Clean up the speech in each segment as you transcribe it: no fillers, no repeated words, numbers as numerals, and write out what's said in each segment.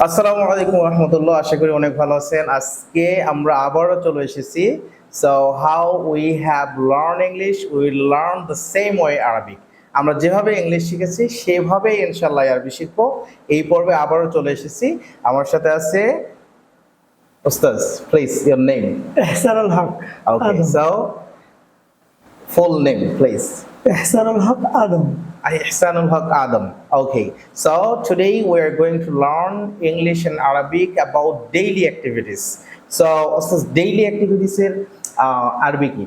আসসালামু আলাইকুম রহমতুল্লাহ, আশা করি অনেক ভালো আছেন। আজকে আমরা আবারও চলে এসেছি। So how we have learn English, we learn the same way Arabic. আমরা যেভাবে ইংলিশ শিখেছি সেভাবেই ইনশাল্লাহ আরবি শিখবো। এই পর্বে আবারও চলে এসেছি। আমার সাথে আছে ওস্তাদ, please your name. إحسان الحق okay, آدم. So full name please. إحسان الحق آدم. Ihsanul Haq Adam. Okay, so today we are going to learn English and Arabic about daily activities. So, daily activities এর আরবি কি?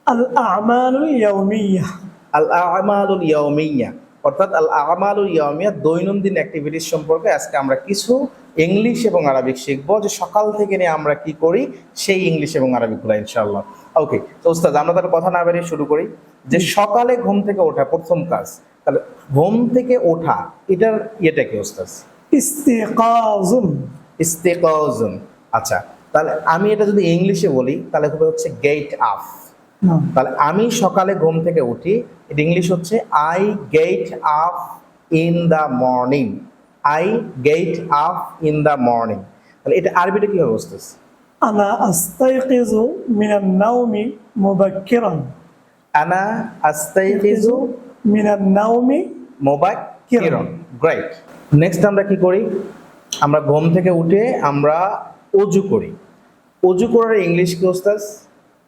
الأعمال اليومية. আল-আমালুল ইয়াউমিয়া, অর্থাৎ আল-আমালুল ইয়াউমিয়া দৈনন্দিন অ্যাক্টিভিটিস সম্পর্কে আজকে আমরা কিছু ইংলিশ এবং আরবিক শিখবো, যে সকাল থেকে নিয়ে আমরা কি করি সেই ইংলিশ এবং আরবিকগুলো ইনশাআল্লাহ। ওকে, তো ওস্তাদ আমরা তাহলে কথা না বেরিয়ে শুরু করি। যে সকালে ঘুম থেকে ওঠা প্রথম কাজ, তাহলে ঘুম থেকে ওঠা এটার ইয়েটা কি ওস্তাদ? استيقاظ. ইস্তেকাউজুন। আচ্ছা, তাহলে আমি এটা যদি ইংলিশে বলি তাহলে হবে হচ্ছে গেট আপ। نعم. তাহলে আমি সকালে ঘুম থেকে উঠি, এটা ইংলিশ হচ্ছে I get up in the morning. I get up in the morning. তাহলে এটা আরবিটা কি হবে ওস্তাদ? أنا أستيقظ من النوم مبكرا. আনা আস্তাইকিজু من النوم. মুবাক্কিরান। গ্রেট। নেক্সট আমরা কি করি? আমরা ঘুম থেকে উঠে আমরা অজু করি। অজু করার ইংলিশ কি ওস্তাদ?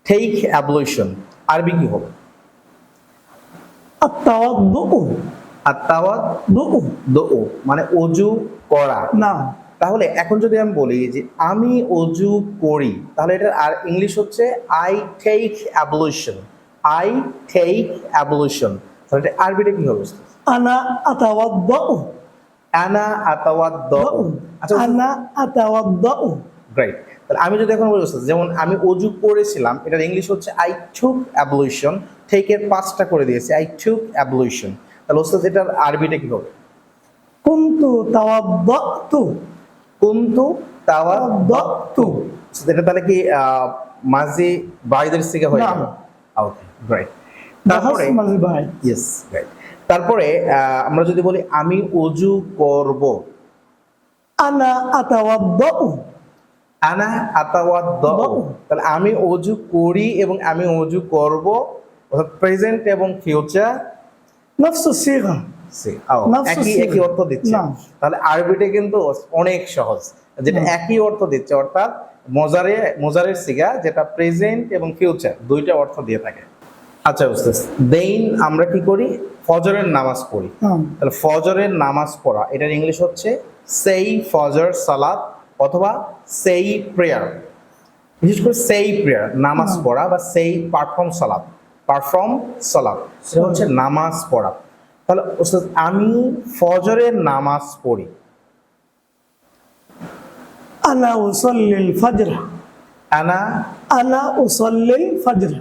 Take ablution. আরবি কি হবে? التوضؤ. আত-তাওয়াদ্দু, মানে অজু করা। نعم. তাহলে এখন যদি আমি বলি যে আমি অজু করি, তাহলে এটা আর ইংলিশ হচ্ছে I take ablution. I take ablution. তাহলে এটা আরবিটা কি হবে? أنا أتوضأ. আনা আতাওয়াদ্দু। আচ্ছা, أنا أتوضأ. গ্রেট। তাহলে আমি যদি এখন বলি ওস্তাদ, যেমন আমি অজু করেছিলাম, এটার ইংলিশ হচ্ছে আই টুক অ্যাবলিউশন। টেকের পাঁচটা করে দিয়েছি, আই টুক অ্যাবলিউশন। তাহলে ওস্তাদ এটার আরবিটা কি হবে? كنت توضأت. কুনতু তাওয়াদ্দাতু। এটা তাহলে কি মাজি বাইদের সিগা হয়ে গেল? না। ওকে, গ্রেট। بحث তারপরে مزباي. Yes, great. তারপরে আমরা যদি বলি আমি অজু করব, أنا أتوضأ. আনা আতাওয়াদ্দু। তাহলে আমি অজু করি এবং আমি অজু করব, অর্থাৎ প্রেজেন্ট এবং ফিউচার نفس الصيغة. একই একই অর্থ দিচ্ছে। না। তাহলে আরবিটা কিন্তু অনেক সহজ, যেটা একই অর্থ দিচ্ছে, অর্থাৎ মোজারের সিগা, যেটা প্রেজেন্ট এবং ফিউচার দুইটা অর্থ দিয়ে থাকে। আচ্ছা উস্তাদ, দেন আমরা কি করি? ফজরের নামাজ পড়ি। نعم. তাহলে ফজরের নামাজ পড়া এটার ইংলিশ হচ্ছে সেই ফজর সালাত অথবা সেই প্রেয়ার। বিশেষ করে সেই প্রেয়ার নামাজ পড়া বা সেই পারফর্ম সালাত, সেটা হচ্ছে নামাজ পড়া। তাহলে ওস্তাদ আমি ফজরের নামাজ পড়ি। أنا أصلي الفجر. আনা أنا أصلي الفجر.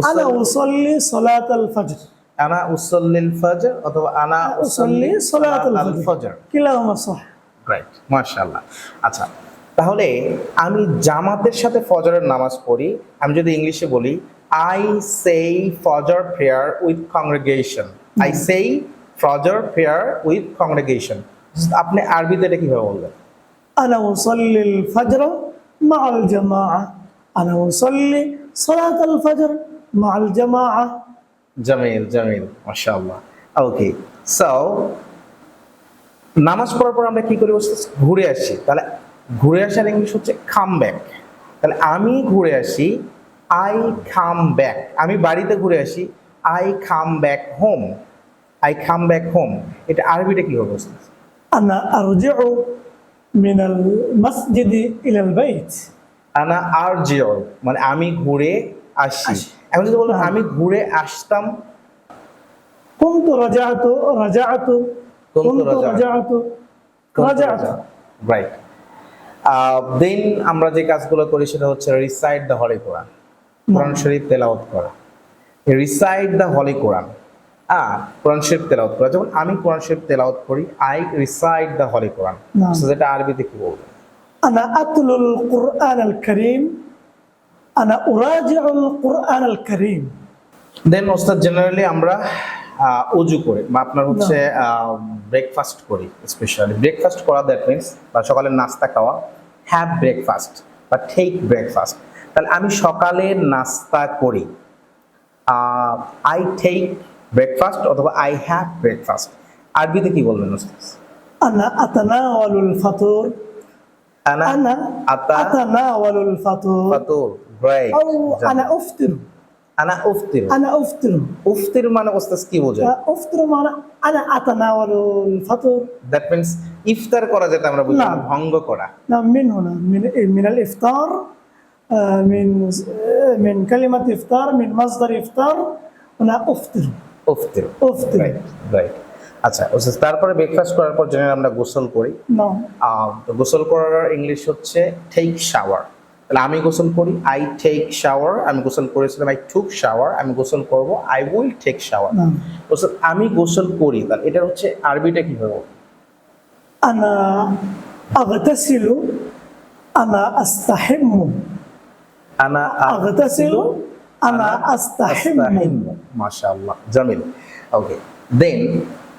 أنا أصلي صلاة الفجر. আনা উসল্লিল ফজর অথবা আনা أصلي صلاة الفجر. كلاهما صح. রাইট, মাশাআল্লাহ। আচ্ছা, তাহলে আমি জামাতের সাথে ফজরের নামাজ পড়ি। আমি যদি ইংলিশে বলি আই সেই ফজর প্রেয়ার উইথ কংগ্রেগেশন। আই সেই ফজর প্রেয়ার উইথ কংগ্রেগেশন। আপনি আরবিতে এটা কিভাবে বলবেন? أنا أصلي الفجر مع الجماعة. أنا أصلي صلاة الفجر مع الجماعة. জামিল, মাশাআল্লাহ। ওকে, সো নামাজ পড়ার পর আমরা কি করি? ঘুরে আসি। তাহলে ঘুরে আসার ইংলিশ হচ্ছে কাম ব্যাক। তাহলে আমি ঘুরে আসি, আই কাম ব্যাক। আমি বাড়িতে ঘুরে আসি, I come back home. I come back home. এটা আরবিটা কি হবে? أنا أرجع من المسجد إلى البيت. আনা আরজিউ, মানে আমি ঘুরে আসি। এখন যদি বলবো আমি ঘুরে আসতাম, كنت رجعت. كنت رجعت. রাইট। দেন আমরা যে কাজগুলো করি সেটা হচ্ছে রিসাইট দ্য হলি কোরআন, কোরআন শরীফ তেলাওয়াত করা। রিসাইট দ্য হলি কোরআন, কোরআন শরীফ তেলাওয়াত করা। যেমন আমি কোরআন শরীফ তেলাওয়াত করি, আই রিসাইট দ্য হলি কোরআন। যেটা আরবিতে কি বলবো? أنا أتلو القرآن الكريم. أنا أراجع القرآن الكريم. দেন ওস্তাদ জেনারেলি আমরা অজু করে বা আপনার হচ্ছে ব্রেকফাস্ট করি, স্পেশালি ব্রেকফাস্ট করা, দ্যাট মিনস বা সকালের নাস্তা খাওয়া, হ্যাভ ব্রেকফাস্ট বা টেক ব্রেকফাস্ট। তাহলে আমি সকালের নাস্তা করি, আই টেক ব্রেকফাস্ট অথবা আই হ্যাভ ব্রেকফাস্ট। আরবিতে কি বলবেন উস্তাদ? أنا أتناول الفطور আনা أنا আতা أتناول الفطور ফাতুর, রাইট। أو أنا أفطر আনা উফতির। أنا أفطر উফতির মানে উস্তাদ কি বোঝায়? أفطر معنى أنا أتناول الفطور. দ্যাট মিনস ইফতার করা, যেটা আমরা বুঝি না। ভঙ্গ করা। نعم، من هنا من الإفطار، من كلمة إفطار، من مصدر إفطار. أنا أفطر উফতির, أفطر. Right right. আচ্ছা উস্তাদ, তারপরে ব্রেকফাস্ট করার পর জেনারেল আমরা গোসল করি। نعم তো গোসল করার ইংলিশ হচ্ছে টেক শাওয়ার। তাহলে আমি গোসল করি, আই টেক শাওয়ার। আমি গোসল করেছিলাম, আই টুক শাওয়ার। আমি গোসল করব, আই উইল টেক শাওয়ার। نعم. উস্তাদ আমি গোসল করি, তাহলে এটা হচ্ছে আরবিটা কিভাবে বলবো? أنا أغتسل، أنا أستحم. আনা أغتسل أنا أستحم. মাশাআল্লাহ, জামিল। ওকে, দেন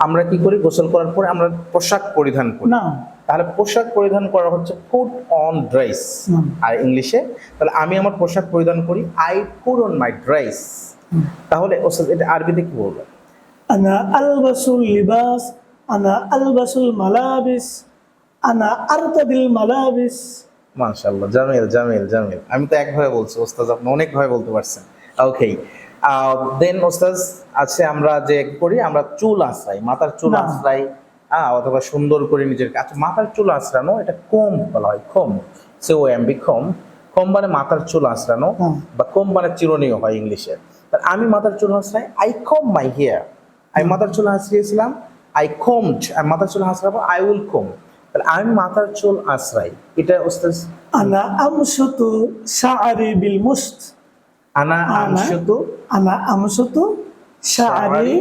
আমরা কি করি? গোসল করার পরে আমরা পোশাক পরিধান করি। نعم তাহলে পোশাক পরিধান করা হচ্ছে পুট অন ড্রেস। হুম। আর ইংলিশে তাহলে আমি আমার পোশাক পরিধান করি, I put on my dress. তাহলে ওস্তাদ এটা আরবিতে কি বলবো? أنا ألبس اللباس، أنا ألبس الملابس، أنا أرتدي الملابس. মাশাআল্লাহ, জামিল জামিল জামিল। আমি তো একভাবে বলছি ওস্তাদ, আপনি অনেকভাবে বলতে পারছেন। ওকে, দেন ওস্তাদ আছে আমরা যে করি, আমরা চুল আঁচড়াই, মাথার চুল না। আঁচড়াই, অথবা সুন্দর করে নিজের আচ্ছা মাথার চুল আঁচড়ানো, এটা কোম বলা হয়, কোম, COMB, কোম। কোম মানে মাথার চুল আঁচড়ানো, হুম। বা কোম মানে চিরুনিও হয় ইংলিশে। তাহলে আমি মাথার চুল আঁচড়াই, আই কোম মাই হেয়ার। আমি মাথার চুল আঁচড়িয়েছিলাম, আই কোমড। আমি মাথার চুল আঁচড়াবো, আই উইল কোম। তাহলে আমি মাথার চুল আঁচড়াই, এটা ওস্তাদ أنا أمشط شعري بالمشط. আনা আমশুতু أنا أمشط شعري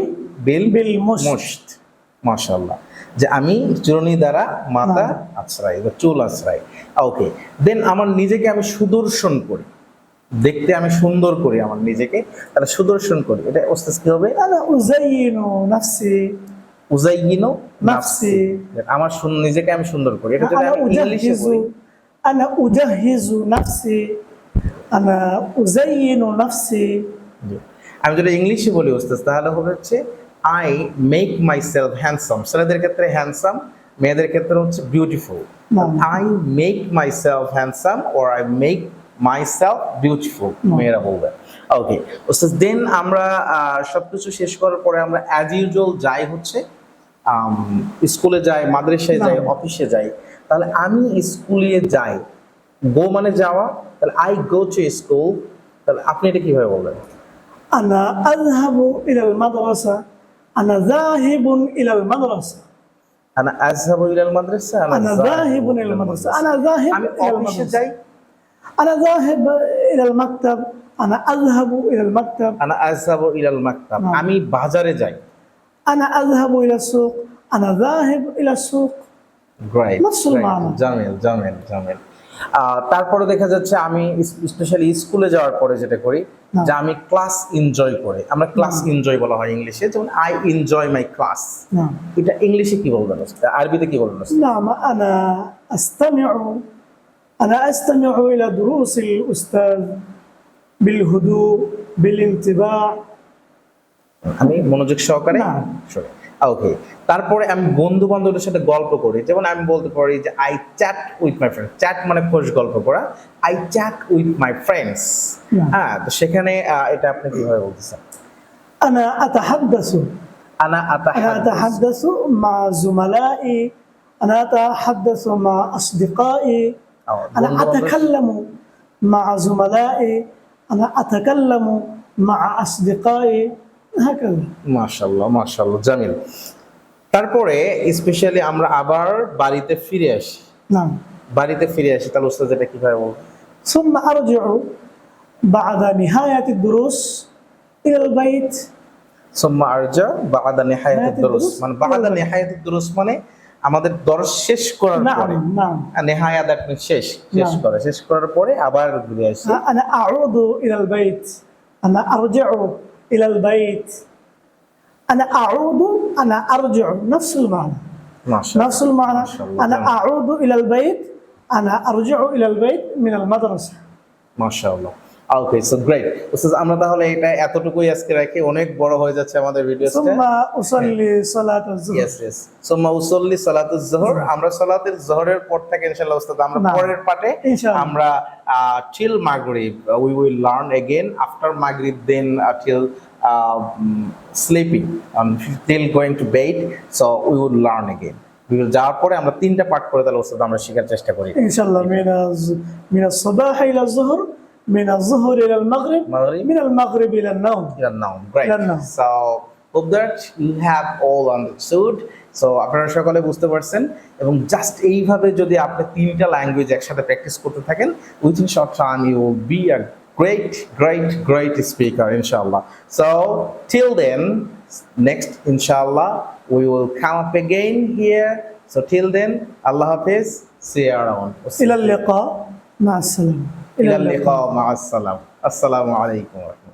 بالمشط. মুশত। মাশাআল্লাহ, যে আমি চিরুনি দ্বারা মাথা আঁচড়াই বা চুল আঁচড়াই। ওকে, দেন আমার নিজেকে আমি সুদর্শন করি, দেখতে আমি সুন্দর করি আমার নিজেকে, তাহলে সুদর্শন করি, এটা ওস্তাদ কি হবে? أنا أزين نفسي. উজাইয়িনু নাফসি। আমার নিজেকে আমি সুন্দর করি। এটা যদি أنا আমি ইংলিশে أجهز، বলি, أنا أجهز نفسي، أنا أزين نفسي. জি। আমি যদি ইংলিশে বলি ওস্তাদ, তাহলে হবে হচ্ছে I make my self handsome. ছেলেদের ক্ষেত্রে হ্যান্ডসাম, মেয়েদের ক্ষেত্রে হচ্ছে beautiful. I make my self handsome or I make my self beautiful, মেয়েরা বলবে। ওকে ওস্তাদ, দেন আমরা সবকিছু শেষ করার পরে আমরা অ্যাজ ইউজুয়াল যাই হচ্ছে স্কুলে যাই, মাদ্রাসায় যাই, অফিসে যাই। তাহলে আমি স্কুলে যাই, গো মানে যাওয়া, তাহলে আই গো টু স্কুল। তাহলে আপনি এটা কিভাবে বলবেন? أنا أذهب إلى المدرسة، أنا ذاهب إلى المدرسة. আনা আযহাবু ইলাল মাদ্রাসা, أنا ذاهب إلى المدرسة، أنا ذاهب আমি إلى অফিসে المدرسة. যাই, أنا ذاهب إلى المكتب، أنا أذهب إلى المكتب. আনা আযহাবু ইলাল মাকতাব, আমি বাজারে যাই। أنا أذهب إلى السوق، أنا ذاهب إلى السوق. গ্রেট, نفس المعنى. জামিল জামিল জামিল। তারপরে দেখা যাচ্ছে আমি স্পেশালি স্কুলে যাওয়ার পরে যেটা করি, যে আমি ক্লাস এনজয় করি। আমরা ক্লাস এনজয় বলা হয় ইংলিশে, যেমন আই এনজয় মাই ক্লাস। نعم এটা ইংলিশে কি বলবেন, আরবিতে কি বলবেন? نعم. أنا أستمع إلى دروس الأستاذ بالهدوء، بالانتباه. আমি মনোযোগ সহকারে না। শুনি। ওকে, তারপরে আমি বন্ধু বান্ধবদের সাথে গল্প করি, যেমন আমি বলতে পারি যে I chat with my friends. Chat মানে খোঁজ গল্প করা, I chat with my friends. না। হ্যাঁ, তো সেখানে এটা আপনি কিভাবে বলতেছেন? أنا أتحدث، আনা أنا أتحدث مع زملائي، أنا أتحدث مع أصدقائي، أنا أتكلم مع زملائي، أنا أتكلم مع أصدقائي، هكذا. মাশাআল্লাহ মাশাআল্লাহ, জামিল। তারপরে স্পেশালি আমরা আবার বাড়িতে ফিরে আসি, نعم. বাড়িতে ফিরে আসি, তাহলে ওস্তাদ এটা কিভাবে বলবো? ثم أرجع بعد نهاية الدروس إلى البيت. সুম্মা আরজা বা'দা নিহায়াতিদ দুরুস, মানে বা'দা নিহায়াতিদ দুরুস মানে আমাদের দরস শেষ করার পরে। نعم نعم. নেহায়া দ্যাট মিন্স শেষ, শেষ না। করে, শেষ করার পরে আবার ঘুরে আসি। أنا أعود إلى البيت، أنا أرجع إلى البيت. أنا أعود أنا أرجع نفس المعنى মাশাআল্লাহ نفس المعنى মাশাআল্লাহ أنا أعود إلى البيت أنا أرجع إلى البيت من المدرسة মাশাআল্লাহ ওকে সো গ্রেট উস্তাদ আমরা তাহলে এটা এতটুকুই আজকে রাখি অনেক বড় হয়ে যাচ্ছে আমাদের ভিডিওটা ثم أصلي صلاة الظهر ইয়েস ইয়েস সুম্মা উসাল্লি সালাতুজ যোহর আমরা সালাতের যোহরের পর থেকে ইনশাআল্লাহ উস্তাদ আমরা না। পরের পার্টে ইনশাআল্লাহ। আমরা till maghrib we will learn again after maghrib then till sleeping till going to bed so we will learn again we will যাওয়ার পরে আমরা তিনটা পার্ট করে তাহলে উস্তাদ আমরা শেখার চেষ্টা করি إن شاء الله من الصباح إلى الظهر من الظهر إلى المغرب مغرب. من المغرب إلى النوم now great ইলান নাম। so hope that you have all understood so আপনারা সকলে বুঝতে পারছেন এবং জাস্ট এইভাবে যদি আপনি তিনটা ল্যাঙ্গুয়েজ একসাথে প্র্যাকটিস করতে থাকেন within short time you will be a great speaker inshallah so till then next inshallah we will come up again here so till then Allah Hafiz see you around إلى اللقاء مع السلامة إلى اللقاء مع السلامة السلام عليكم ورحمة الله